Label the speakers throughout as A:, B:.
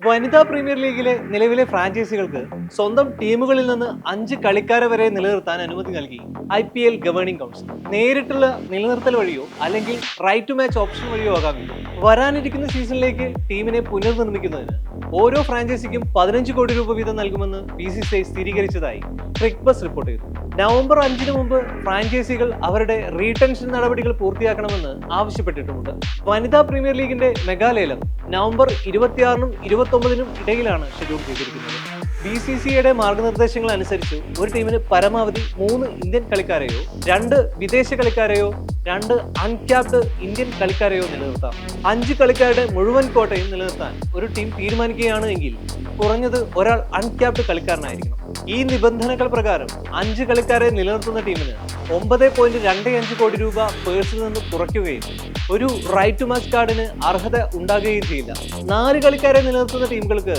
A: വനിതാ പ്രീമിയർ ലീഗിലെ നിലവിലെ ഫ്രാഞ്ചൈസികൾക്ക് സ്വന്തം ടീമുകളിൽ നിന്ന് 5 കളിക്കാരെ വരെ നിലനിർത്താൻ അനുമതി നൽകി IPL ഗവേണിംഗ് കൗൺസിൽ. നേരിട്ടുള്ള നിലനിർത്തൽ വഴിയോ അല്ലെങ്കിൽ റൈറ്റ് ടു മാച്ച് ഓപ്ഷൻ വഴിയോ ആകാം. വരാനിരിക്കുന്ന സീസണിലേക്ക് ടീമിനെ പുനർനിർമ്മിക്കുന്നതിന് ഓരോ ഫ്രാഞ്ചൈസിക്കും 15 കോടി രൂപ വീതം നൽകുമെന്ന് BCCI സ്ഥിരീകരിച്ചതായി ക്രിക്ബസ് റിപ്പോർട്ട് ചെയ്തു. നവംബർ 5-ന് മുമ്പ് ഫ്രാഞ്ചൈസികൾ അവരുടെ റീടെൻഷൻ നടപടികൾ പൂർത്തിയാക്കണമെന്ന് ആവശ്യപ്പെട്ടിട്ടുമുണ്ട്. വനിതാ പ്രീമിയർ ലീഗിന്റെ മെഗാലേലം നവംബർ 26-നും 29-നും ഇടയിലാണ് ഷെഡ്യൂൾ ചെയ്തിരിക്കുന്നത്. BCCIയുടെ മാർഗനിർദ്ദേശങ്ങൾ അനുസരിച്ച് ഒരു ടീമിന് പരമാവധി 3 ഇന്ത്യൻ കളിക്കാരെയോ 2 വിദേശ കളിക്കാരെയോ 2 അൺക്യാപ്ഡ് ഇന്ത്യൻ കളിക്കാരെയോ നിലനിർത്താം. 5 കളിക്കാരുടെ മുഴുവൻ കോട്ടയും നിലനിർത്താൻ ഒരു ടീം തീരുമാനിക്കുകയാണ് എങ്കിൽ കുറഞ്ഞത് ഒരാൾ അൺക്യാപ്ഡ് കളിക്കാരനായിരിക്കണം. ഈ നിബന്ധനകൾ പ്രകാരം 5 കളിക്കാരെ നിലനിർത്തുന്ന ടീമിന് 9.25 കോടി രൂപ പേഴ്സിൽ നിന്ന് കുറയ്ക്കുകയും ഒരു റൈറ്റ് ടു മാച്ച് കാർഡിന് അർഹത ഉണ്ടാകുകയും ചെയ്യില്ല. 4 കളിക്കാരെ നിലനിർത്തുന്ന ടീമുകൾക്ക്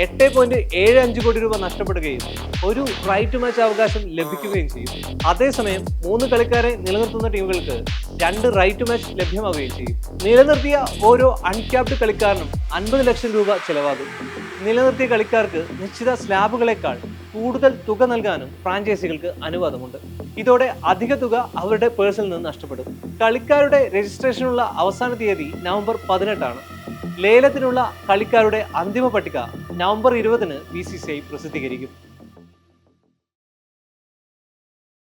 A: 8.75 കോടി രൂപ നഷ്ടപ്പെടുകയും ഒരു റൈറ്റ് ടു മാച്ച് അവകാശം ലഭിക്കുകയും ചെയ്യും. അതേസമയം 3 കളിക്കാരെ നിലനിർത്തുന്ന ടീമുകൾക്ക് 2 റൈറ്റ് ടു മാച്ച് ലഭ്യമാവുകയും ചെയ്യും. നിലനിർത്തിയ ഓരോ അൺക്യാപ്ഡ് കളിക്കാരനും 50 ലക്ഷം രൂപ ചെലവാകും. നിലനിർത്തിയ കളിക്കാർക്ക് നിശ്ചിത സ്ലാബുകളെക്കാൾ കൂടുതൽ തുക നൽകാനും ഫ്രാഞ്ചൈസികൾക്ക് അനുവാദമുണ്ട്. ഇതോടെ അധിക തുക അവരുടെ പേഴ്സിൽ നിന്ന് നഷ്ടപ്പെടും. കളിക്കാരുടെ രജിസ്ട്രേഷനുള്ള അവസാന തീയതി നവംബർ 18 ലേലത്തിനുള്ള കളിക്കാരുടെ അന്തിമ പട്ടിക നവംബർ 20-ന് BCCI പ്രസിദ്ധീകരിക്കും.